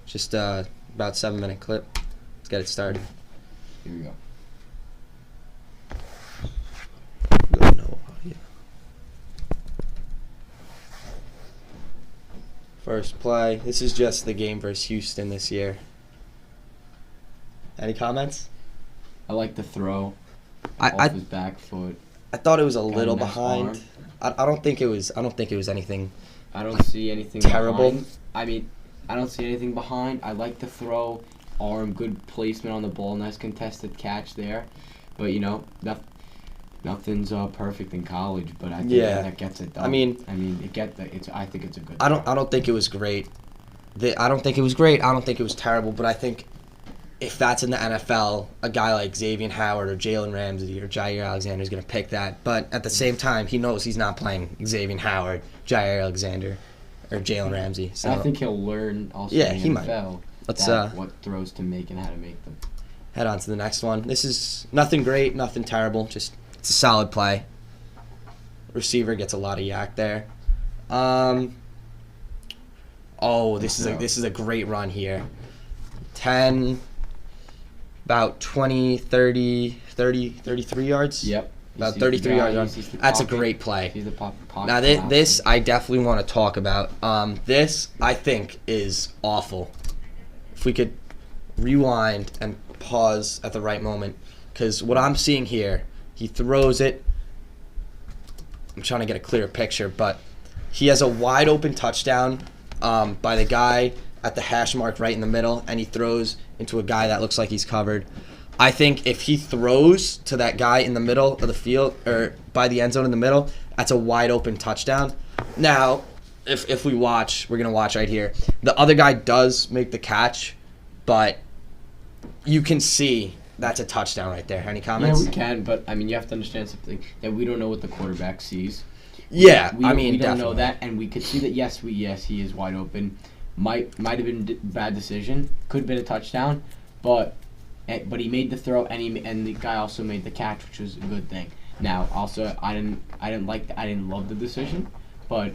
Just about 7-minute clip. Let's get it started. Here we go. No audio. First play. This is just the game versus Houston this year. Any comments? I like the throw I off his back foot. I thought it was a Got a little nice behind. arm. I don't think it was. I don't think it was anything. I don't see anything Terrible. behind. I mean, I don't see anything behind. I like the throw, arm, good placement on the ball, nice contested catch there. But nothing's perfect in college. But I think that gets it done. I mean, I think it's a good. I don't think it was great. I don't think it was great. I don't think it was terrible. But I think if that's in the NFL, a guy like Xavier Howard or Jalen Ramsey or Jair Alexander is going to pick that. But at the same time, he knows he's not playing Xavier Howard, Jair Alexander, or Jalen Ramsey. So I think he'll learn also Yeah, in he the might. NFL Let's what throws to make and how to make them. head on to the next one. This is nothing great, nothing terrible. Just it's a solid play. Receiver gets a lot of yak there. This is a great run here. 10, about 20, 30, 33 yards. Yep. About 33 yards. That's a great play. He's the pocket. Now this I definitely want to talk about. This I think is awful. If we could rewind and pause at the right moment, because what I'm seeing here, he throws it. I'm trying to get a clearer picture, but he has a wide open touchdown by the guy at the hash mark right in the middle, and he throws into a guy that looks like he's covered. I think if he throws to that guy in the middle of the field or by the end zone in the middle, that's a wide open touchdown. Now, if we watch, we're going to watch right here. The other guy does make the catch, but you can see that's a touchdown right there. Any comments? Yeah, we can, but I mean, you have to understand something that we don't know what the quarterback sees. Yeah, we don't definitely know definitely. that, and we could see that. Yes, he is wide open. Might have been bad decision. Could have been a touchdown, but he made the throw, and the guy also made the catch, which was a good thing. Now, also, I didn't love the decision, but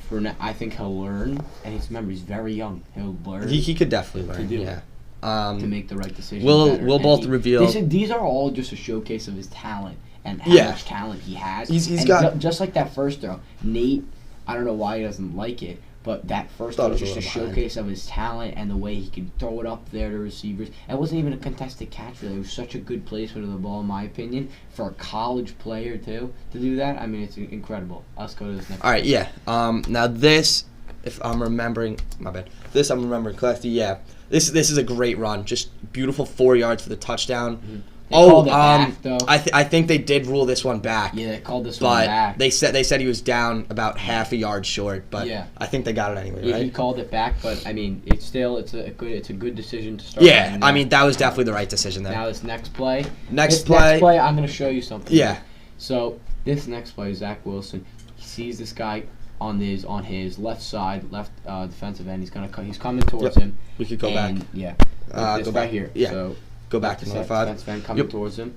for now, I think he'll learn, and he's very young. He'll learn. He could definitely learn. do. Yeah. To make the right decision. We'll better. both reveal. These are all just a showcase of his talent and how Yeah. much talent he has. He's And got- just like that first throw. Nate, I don't know why he doesn't like it, but that first Thought throw it was was a just a little behind. showcase of his talent and the way he can throw it up there to receivers. It wasn't even a contested catch really. It was such a good placement of the ball in my opinion for a college player too to do that. I mean, it's incredible. Let's go to this next. All right, yeah. Now this, if I'm remembering, my bad. This I'm remembering correctly. Yeah, this is a great run. Just beautiful 4 yards for the touchdown. Mm-hmm. They called it back, though. I think they did rule this one back. Yeah, they called this one But back. they said he was down about half a yard short. But Yeah. I think they got it anyway, Yeah, he right? called it back, but I mean, it's a good decision to start. Yeah, running I now. mean that was definitely the right decision there. Now this next play. Next This play- next play, I'm gonna show you something. Yeah. So this next play, Zach Wilson, he sees this guy on his left side, left defensive end. He's coming towards Yep. him. We could go back. And, yeah. go This right back. here. Yeah. So Go back to number 5. defensive end coming Yep. towards him,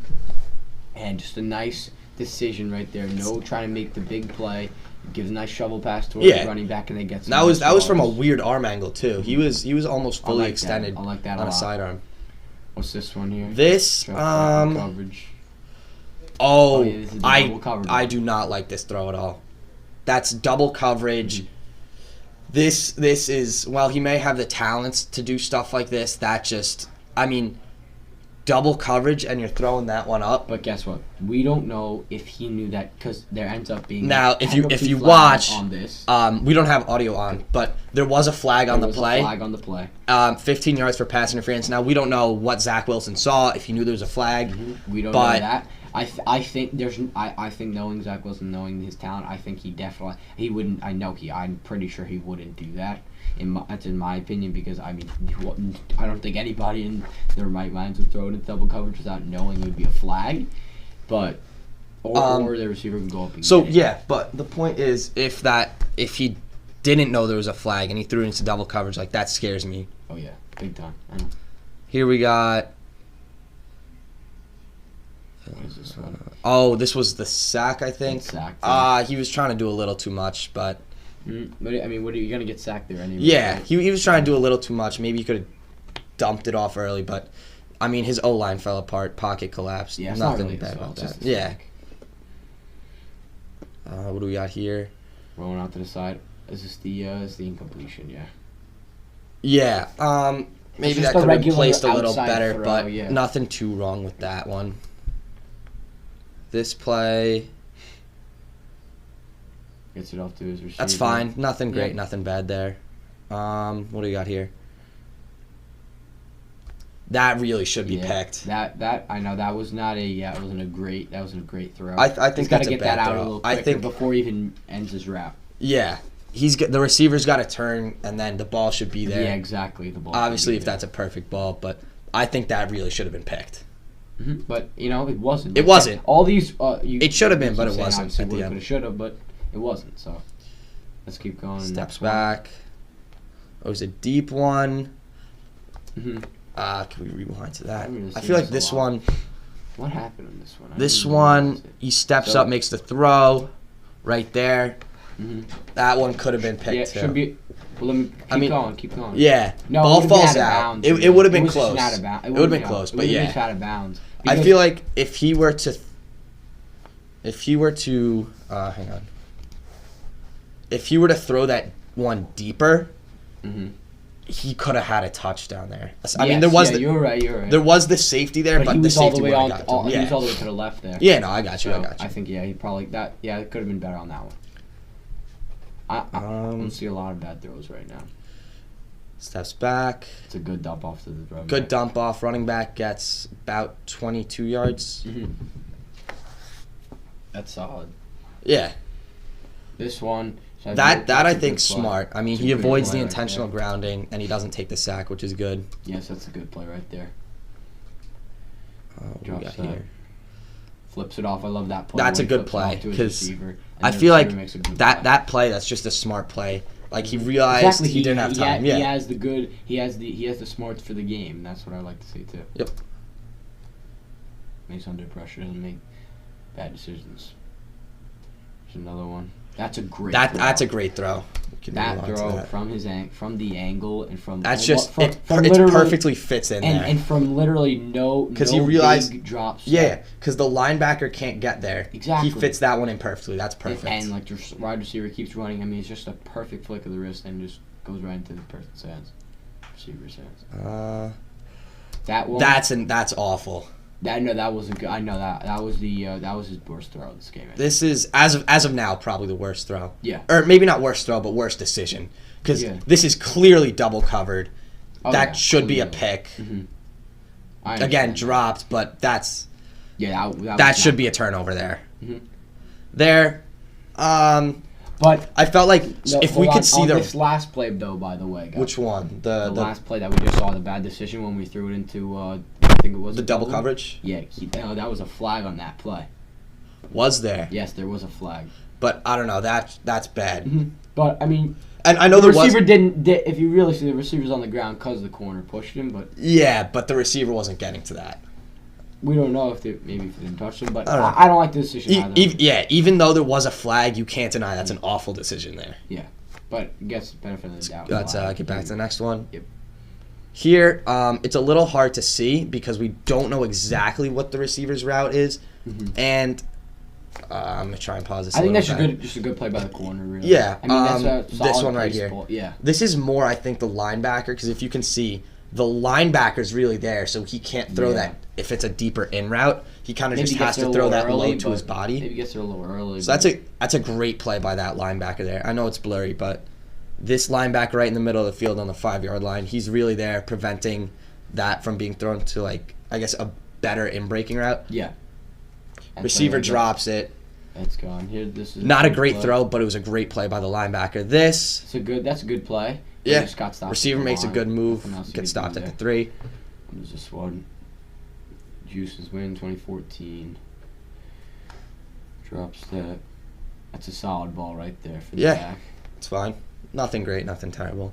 and just a nice decision right there. No trying to make the big play. Gives a nice shovel pass towards Yeah. the running back, and they get some. That was nice from a yards. weird arm angle too. He was almost I fully like that. extended I like that a on a lot. sidearm. What's this one here? This Drop back in coverage. Oh, yeah, this is the double coverage. I do not like this throw at all. That's double coverage. Mm-hmm. This is, while he may have the talents to do stuff like this, that just, I mean, double coverage and you're throwing that one up. But guess what? We don't know if he knew that because there ends up being Now, a if you penalty flag watch, on this, we don't have audio on, but there was a flag on there the was a play. flag on the play. 15 yards for pass interference. Now we don't know what Zach Wilson saw, if he knew there was a flag. We don't But- know that. I think knowing Zach Wilson, knowing his talent, I think he wouldn't. I'm pretty sure he wouldn't do that. That's in my opinion because I mean I don't think anybody in their right minds would throw it in double coverage without knowing it would be a flag, but or the receiver would go up. And So get it. yeah, but the point is, if he didn't know there was a flag and he threw it into double coverage, like that scares me. Oh yeah, big time. I know. Here we got. What is this one? Oh, this was the sack, I think. Sack, yeah. He was trying to do a little too much, but But I mean, what are you gonna get sacked there anyway? Yeah, right? he was trying to do a little too much. Maybe he could have dumped it off early, but I mean, his O-line fell apart, pocket collapsed. Yeah, it's not Nothing really his bad fault, about it's just that. the Yeah. sack. What do we got here? Rolling out to the side. Is this the incompletion? Yeah. Yeah. Maybe just that a could have been regular placed a little outside better, throw, but yeah. nothing too wrong with that one. This play, Gets it off to his receiver. that's fine. Nothing great, Yeah. nothing bad there. What do we got here? That really should be picked. That I know that was not a it wasn't a great throw. I think He's got that's to a get that bad out throw. a little I quicker think before he even ends his route. Yeah, the receiver's got to turn, and then the ball should be there. Yeah, exactly. The ball. Obviously, if that's a perfect ball, but I think that really should have been picked. But it wasn't. It wasn't. All these. It should have been, but it wasn't at the end. It should have, but it wasn't. So let's keep going. Steps Next one. back. It was a deep one. Mhm. Can we rewind to that? I'm gonna I see feel like this a this lot. one. What happened on this one? I This didn't realize one, it. he steps So- up, makes the throw, right there. Mhm. That one could have been picked Yeah, too. should be. Well, let me keep going. Yeah, No, ball it would've been falls out of out. bounds, It really. would have been was just close. out of bounds. It would have been close, but It yeah. was out of bounds. I Because- feel like if he were to, hang on. If he were to throw that one deeper, Mhm. he could have had a touchdown there. I mean, Yes, there was you're right. You're right. there was the safety there, but he the was all safety the way would on. have got to He him. was all Yeah, the way to the left there. yeah, no, I got you. So I got you. I think he probably that. Yeah, it could have been better on that one. I don't see a lot of bad throws right now. Steps back. It's a good dump off to the throw. Good dump off. Running back gets about 22 yards. Mhm. That's solid. Yeah, This one. so that I that's a think good play. smart. I mean, It's a he good avoids play the right intentional there. grounding and he doesn't take the sack, which is good. Yes, that's a good play right there. What do we Drops got that. here? Flips it off. I love that play. That's where a he good flips it off play, to his 'cause receiver, and I the feel like receiver makes a good that play. that play, that's just a smart play. Like he realized Exactly, he didn't have time. He Yeah. has the good. He has the smarts for the game. And that's what I like to see too. Yep. Makes under pressure, doesn't make bad decisions. There's another one. That's a great. That's a throw. great throw. We can That move on to throw that. from the angle and from That's and just from, it. from It literally- perfectly fits in there. and from literally no 'Cause no he realized- big drops. Yeah, because the linebacker can't get there. Exactly. He fits that one in perfectly. That's perfect. And like the wide receiver keeps running. I mean, it's just a perfect flick of the wrist and just goes right into the person's hands, receiver's hands. That one. That's awful. That wasn't good. I know that was that was his worst throw of this game. This is as of now probably the worst throw. Yeah. Or maybe not worst throw, but worst decision. Because Yeah. this is clearly double covered. Oh, that yeah, should be a clearly. pick. Mhm. I Again, understand that. dropped, but that's Yeah, that should be a turnover there. Mhm. There, But I felt like no, if we hold could on, see on the this last play though, by the way, guys, which one the the last play that we just saw, the bad decision when we threw it into I think it was the double coverage Yeah, that was a flag on that play. was there, Yes, there was a flag. but I don't know that's bad. But I mean, And I know the there was receiver didn't. If you really see, the receiver's on the ground because the corner pushed him. But yeah, but the receiver wasn't getting to that. we don't know if they didn't touch him. But I don't know. I don't like the decision either. Even though there was a flag, you can't deny that's an awful decision there. But it gets the benefit of the doubt. Let's get back to the next one. Yep. Here, it's a little hard to see because we don't know exactly what the receiver's route is, and I'm gonna try and pause this. I think that's better. just a good play by the corner. Really. Yeah, I mean that's a this solid one right place here. ball. Yeah. This is more, I think, the linebacker because if you can see, the linebacker's really there, so he can't throw Yeah. that. If it's a deeper in route, he kind of Maybe just gets has there to a throw little that early, low to but his body. Maybe gets there a little early. So that's a great play by that linebacker there. I know it's blurry, but this linebacker right in the middle of the field on the 5-yard line, he's really there preventing that from being thrown to I guess a better in breaking route. Yeah. Receiver drops it. It's gone. Here, this is Not a good great play. throw, but it was a great play by the linebacker. That's a good play. But Yeah. it just got stopped receiver at the makes a line. good move, Nothing else you gets can do stopped at the there. 3. There's this one. Juices win 2014. Drops that. That's a solid ball right there for the Yeah. back. It's fine. Nothing great, nothing terrible.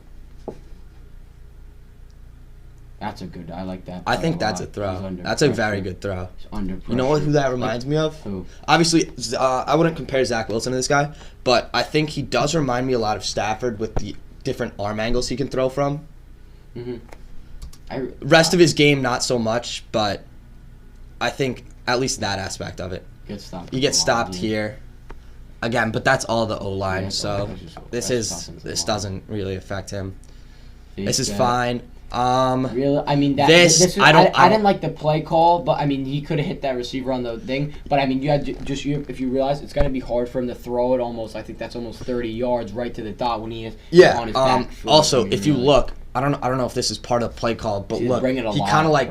That's a good. I like that. I play think a that's a lot. He's throw. under That's a very pressure. good throw. He's under pressure. You know who that reminds me of? Who? Obviously, I wouldn't compare Zach Wilson to this guy, but I think he does remind me a lot of Stafford with the different arm angles he can throw from. Rest of his game, not so much, but I think at least that aspect of it. Get stopped. You get stopped here. Again, but that's all the O-line, Yeah, so this doesn't really affect him. This is fine. Really, I mean, This, was, I didn't like the play call, but I mean, he could have hit that receiver on the thing. But I mean, you had if you realize it's gonna be hard for him to throw it almost. I think that's almost 30 yards right to the dot when he is on his back foot. Also, if you look, I don't know if this is part of the play call, but look, he kind of like.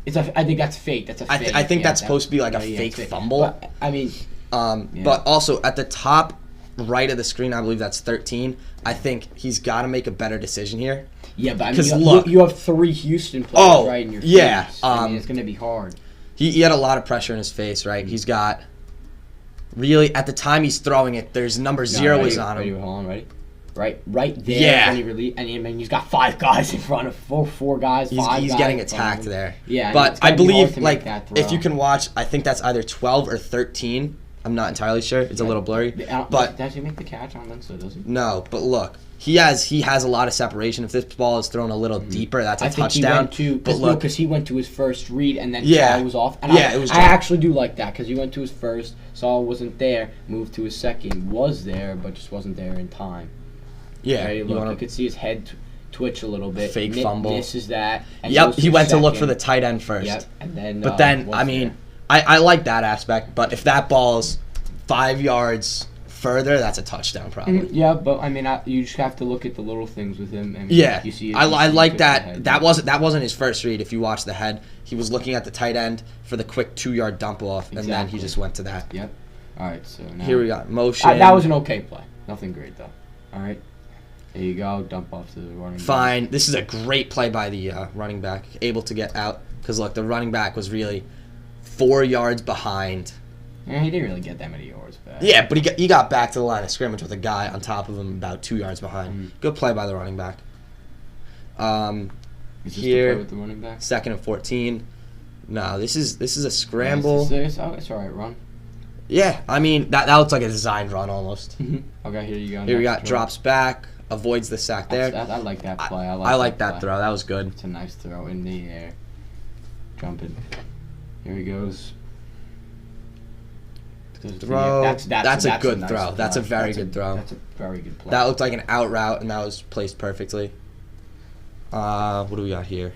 I think that's fake. That's a fake. I think that's supposed to be like a fake fumble. But, I mean, but also at the top right of the screen, I believe that's 13. I think he's got to make a better decision here. Yeah, but I mean, you have 3 Houston players right in your face. Yeah, I mean, it's going to be hard. He had a lot of pressure in his face, right? He's got really at the time he's throwing it. There's number 0 is on him. Hold on, ready? Right there. Yeah. When he released, and he's got 5 guys in front of four guys. He's guys getting attacked there. Yeah, but I believe like if you can watch, I think that's either 12 or 13. I'm not entirely sure. It's a little blurry. But does he make the catch? I don't think so, does he? No, but look, he has a lot of separation. If this ball is thrown a little deeper, that's a touchdown. But look, because he went to his first read and then Saul was off. And it was. I actually do like that because he went to his first. Saul wasn't there. Moved to his second. Was there, but just wasn't there in time. Yeah, right, look, you could see his head twitch a little bit. Fake fumble. Misses that. And yep, he went to look for the tight end first. Yep, and then. But then, I mean, I like that aspect. But if that ball's 5 yards further, that's a touchdown probably. Yeah, but I mean, you just have to look at the little things with him. I mean, yeah, you see I like that. That wasn't his first read. If you watch the head, he was looking at the tight end for the quick 2-yard dump off, and then he just went to that. Yep. All right, so now here we got motion. That was an okay play. Nothing great though. All right. There you go, dump off to the running back. Fine. This is a great play by the running back, able to get out. Because, look, the running back was really 4 yards behind. Yeah, he didn't really get that many yards back. Yeah, but he got back to the line of scrimmage with a guy on top of him about 2 yards behind. Good play by the running back. Is this here, the play with the running back? 2nd and 14. No, this is a scramble. It's all right, run. Yeah, I mean, that looks like a designed run almost. Okay, here you go. Here we got drops back. Avoids the sack there. I like that play. I like that throw. That was good. It's a nice throw in the air. Jumping. Here he goes. Throw. That's a good throw. That's a very good throw. That's a very good play. That looked like an out route, and that was placed perfectly. What do we got here?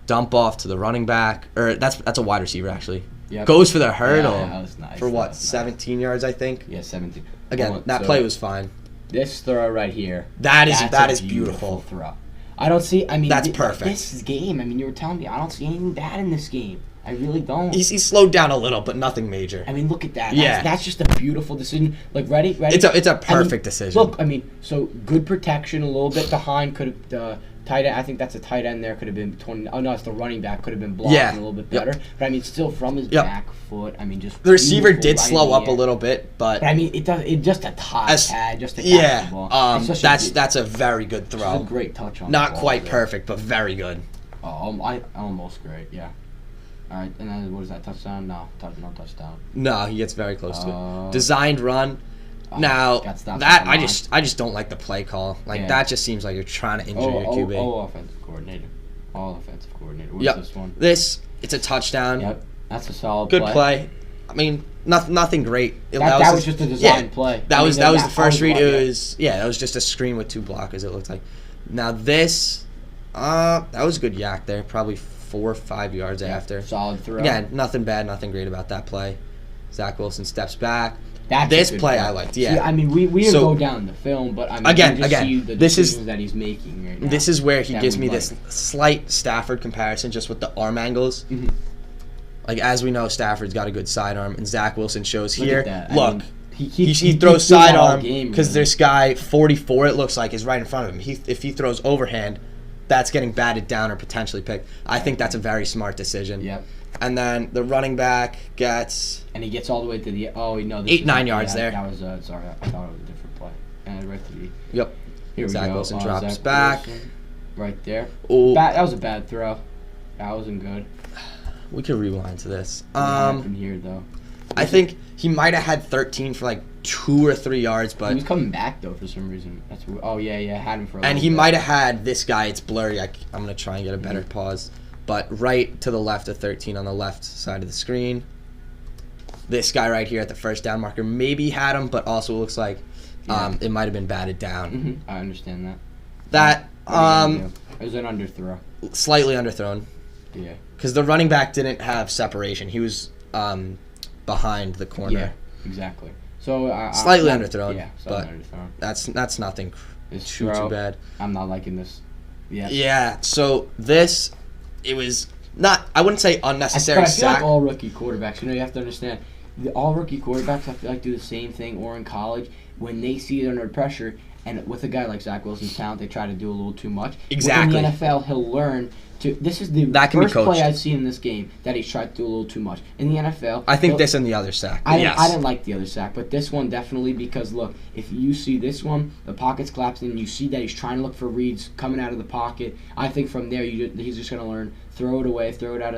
Dump off to the running back. Or that's a wide receiver, actually. Yep. Goes for the hurdle. Yeah, that was nice. For what, 17 yards, I think? Yeah, 17. Again, that play was fine. This throw right here. That is beautiful. Throw. I don't see. I mean, that's perfect. This game. I mean, you were telling me I don't see anything bad in this game. I really don't. He's slowed down a little, but nothing major. I mean, look at that. Yeah. That's just a beautiful decision. Like, ready? It's a perfect decision. Look, I mean, so good protection, a little bit behind. Could have the tight end. I think that's a tight end there. Could have been 20. Oh no, it's the running back. Could have been blocking a little bit better. But I mean, still from his back foot. I mean, just the receiver did slow up a little bit, but I mean, it does. It just a touch, just a catch the ball. That's a very good throw. It's a great touch on. Not quite perfect, but very good. Almost great. Yeah. All right, and then what is that, touchdown? No touchdown. No, he gets very close to it. Designed run. Now that I just don't like the play call. Like that just seems like you're trying to injure your QB. All offensive coordinator. What's this one? It's a touchdown. Yep, that's a solid good play. I mean, nothing great. That was just a design play. That was the first read. That was just a screen with 2 blockers. It looked like. Now this, that was a good yak there. Probably 4 or 5 yards after. Solid throw. Again, nothing bad, nothing great about that play. Zach Wilson steps back. This play I liked. Yeah. See, I mean, we didn't go down the film, but I mean, again, see the decisions that he's making right now. This is where he gives me this slight Stafford comparison, just with the arm angles. Mm-hmm. Like, as we know, Stafford's got a good sidearm, and Zach Wilson shows here. Look, he throws sidearm because this guy 44. It looks like is right in front of him. If he throws overhand, that's getting batted down or potentially picked. I think that's a very smart decision. Yep. And then the running back gets... And he gets all the way to the... 9 yards there. That was... sorry, I thought it was a different play. And right to the... Yep. Here Zach we go. Wilson drops back. right there. Oh, That was a bad throw. That wasn't good. we could rewind to this. What happened here though? I think he might have had 13 for like 2 or 3 yards, He but was coming back though for some reason. Oh yeah, had him for. and he might have had this guy. It's blurry. I'm gonna try and get a better pause, but right to the left of 13 on the left side of the screen. This guy right here at the first down marker maybe had him, but also looks like it might have been batted down. I understand that. That It was an underthrow. slightly underthrown Yeah. because the running back didn't have separation. He was behind the corner. Yeah. Exactly. So Slightly underthrown, Yeah, but slightly underthrown. that's nothing This too throw, bad. I'm not liking this. Yeah. Yeah, so this, it was not, I wouldn't say unnecessary I feel like sack. all rookie quarterbacks, you have to understand, all rookie quarterbacks, I feel like, do the same thing, or in college, when they see it under pressure, and with a guy like Zach Wilson's talent, they try to do a little too much. Exactly. In the NFL, he'll learn to, this is the That can be first play coached. I've seen in this game that he's tried to do a little too much. In the NFL, I think he'll- this and the other sack. I yes. didn't like the other sack, but this one definitely, because look, if you see this one, the pocket's collapsing, and you see that he's trying to look for reads coming out of the pocket. I think from there, he's just going to learn, throw it away, throw it out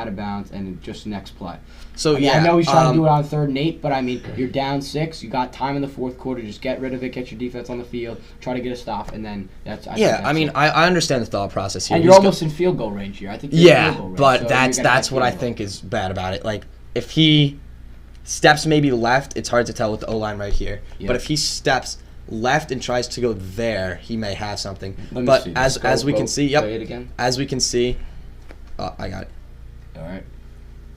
of bounds, and just next play. So, I know he's trying to do it. it on 3rd and 8, but I mean, you're down 6, you got time in the 4th quarter, just get rid of it, get your defense on the field, try to get a stop, and then that's. I think Yeah, that's I mean, it. I understand the thought process here. And you're He's almost in field goal range here. I think. You're in Yeah, field goal range, but so that's you're gonna that's have what I field goal. think is bad about it. Like, if he steps maybe left, it's hard to tell with the O-line right here. Yeah. But if he steps left and tries to go there, he may have something. Let me But see. as we can see, Play it again. as we can see, I got it. All right.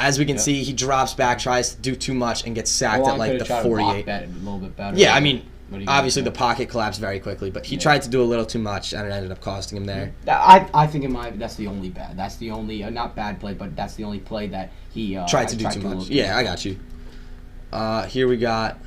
As we can Yeah. see, he drops back, tries to do too much, and gets sacked O-line at like could've the tried to block 48. that a little bit better. Yeah, I mean, What are you gonna obviously do? the pocket collapsed very quickly, but he Yeah. tried to do a little too much, and it ended up costing him there. I think that's the only bad. That's the only not bad play, but that's the only play that he Tried to do too a much. little Yeah, I got you. Here we got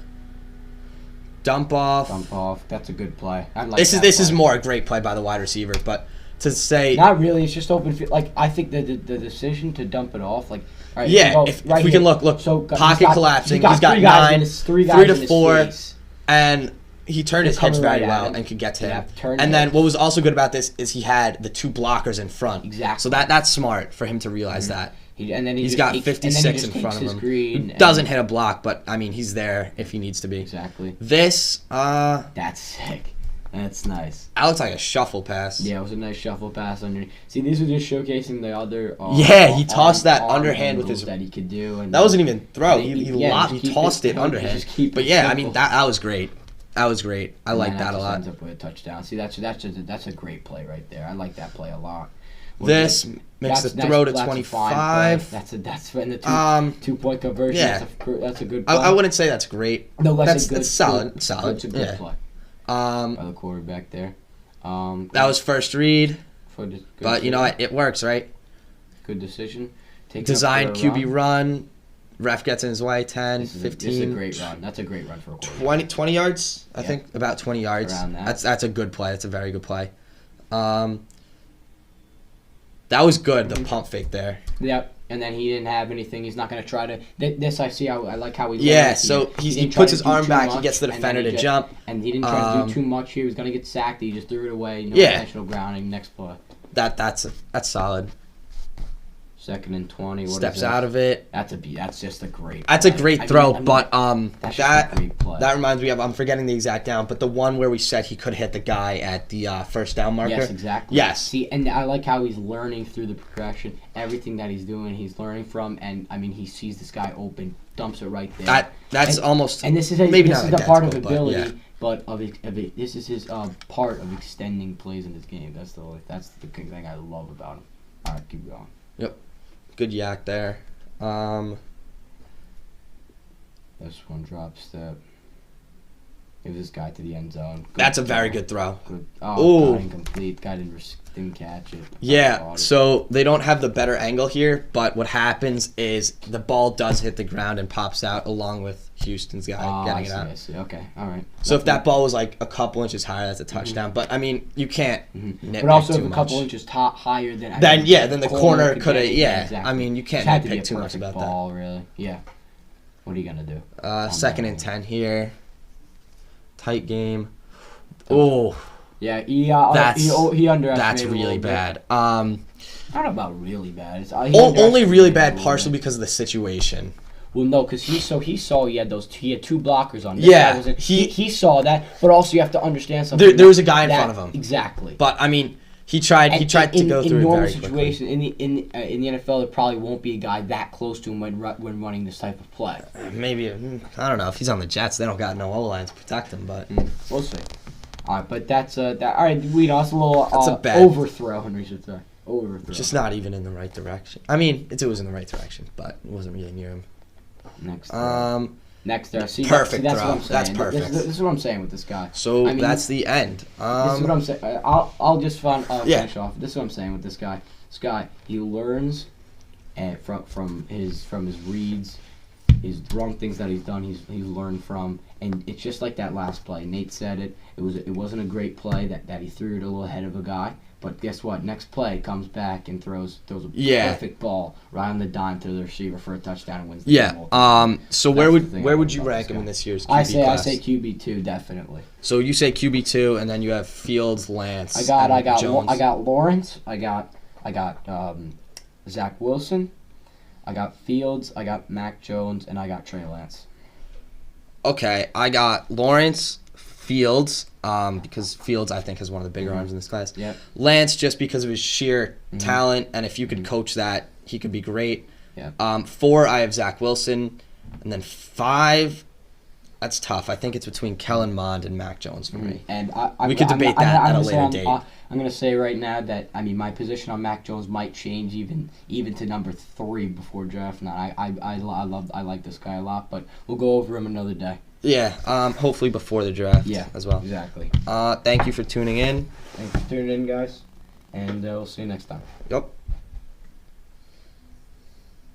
dump off. Dump off. That's a good play. I like This that is play. more a great play by the wide receiver, but to say Not really. It's just open field. Like I think the decision to dump it off. Like all right, yeah, so if right we here. can look, So pocket collapsing. He's got three guys in 9, his- three 3 guys to in his 4, face. and he turned They're his hips coming very right at well him. and could get to Yeah, him. turn And it. then what was also good about this is he had the 2 blockers in front. Exactly. So that's smart for him to realize that. And then He's just got takes- 56 and then he in just front takes of his him. green He and- doesn't hit a block, but I mean he's there if he needs to be. Exactly. This That's sick. That's nice. that looks like a shuffle pass. Yeah, it was a nice shuffle pass underneath. See, these are just showcasing the other. Yeah, he tossed that underhand with angles his- that he could do. And That wasn't even throw. Yeah, He just keep tossed it he underhand. just keep But it yeah, I simple. mean that was great. That was great. I And like then that a just lot. Ends up with a touchdown. See, that's a great play right there. I like that play a lot. This makes the throw to that's a fine 25. play. That's in the 2-point conversion. yeah. That's a good play. I wouldn't say that's great. No, That's a good, solid. good- Solid. It's a good Yeah. play by the quarterback there. That was first read, good but you know what? It works, right? Good decision. Take Design up for a QB run. Ref gets in his way. 10, This is 15. a great run. That's a great run for a quarterback. 20 yards, I Yeah. think. About 20 yards. Around that. That's a good play. That's a very good play. That was good, the pump fake there. Yep. And then he didn't have anything. He's not going to try to. This I see. How I like how he. Yeah, went so here. he didn't try puts to his do arm too back, he much, gets the and then defender he to just- jump. And he didn't try to do too much here. He was going to get sacked. He just threw it away. No intentional grounding. Next play. That's solid. 2nd and 20. What Steps is out of it. That's just a great. That's a play. great I mean- throw, I mean, but that's just a great play. that reminds me of, I'm forgetting the exact down, but the one where we said he could hit the guy at the first down marker. Yes, exactly. Yes. See, and I like how he's learning through the progression. Everything that he's doing, he's learning from. And I mean, he sees this guy open, dumps it right there. That's And- almost And this is maybe this not is the part of identical, but ability, yeah. but this is his part of extending plays in this game. That's the thing I love about him. All right, keep going. good yak there. This one drop step. Give this guy to the end zone. Good That's a very throw. good throw. Good. Ooh. God, incomplete. Guy didn't catch it. Yeah, Caught it. so they don't have the better angle here, but what happens is the ball does hit the ground and pops out along with Houston's guy getting it out. I see. Okay, all right. So if that ball was like a couple inches higher, that's a touchdown. But I mean, you can't nitpick But also too if a couple much. inches higher than Then the corner could have. get it. Yeah, exactly. I mean, you can't Just had to be nitpick a too much perfect about ball, really. Yeah. What are you gonna do? that. 2nd and 10 here. Tight game. Oh, Yeah, That's- he underestimated. That's a really little bit. bad. I don't know about really bad. It's, he Only underestimated really a bad little partially bit. because of the situation. Well, no, because he saw he had two blockers on. This Yeah, guy wasn't- he- he saw that, but also you have to understand something. There was a guy in that- front of him. Exactly. But I mean, he tried to go through in it normal very quickly. situation in the NFL, there probably won't be a guy that close to him when running this type of play. Maybe I don't know if he's on the Jets. They don't got no O-line to protect him, but We'll see. All right, but that's All right, we know it's a little That's a bad- overthrow, we should say. Overthrow. just not even in the right direction. I mean, it was in the right direction, but it wasn't really near him. next. Throw. Next throw. See, Perfect that's throw. what I'm saying. That's perfect. This is what I'm saying with this guy. So I mean, that's the end. This is what I'm saying. I'll just Yeah. finish off. This is what I'm saying with this guy. This guy, he learns, from his reads, his wrong things that he's done. He's learned from, and it's just like that last play. Nate said it. It wasn't a great play that he threw it a little ahead of a guy. But guess what? Next play comes back and throws a perfect ball right on the dime to the receiver for a touchdown and wins the game. Yeah. So where That's the thing I would like you about rank this him in guy. this year's QB I class? say QB2 definitely. So you say QB2, and then you have Fields, Lance. I got Jones. Lawrence. I got Zach Wilson. I got Fields. I got Mac Jones, and I got Trey Lance. Okay, I got Lawrence, Fields, because Fields I think has one of the bigger arms in this class. Yep. Lance just because of his sheer talent, and if you could coach that, he could be great. Yeah. 4, I have Zach Wilson, and then 5, that's tough. I think it's between Kellen Mond and Mac Jones for me. And We could debate that at a later date. I'm going to say right now that my position on Mac Jones might change even to number 3 before draft night. I like this guy a lot, but we'll go over him another day. Yeah, hopefully before the draft as well. Exactly. Thank you for tuning in. Thanks for tuning in, guys, and we'll see you next time. Yep.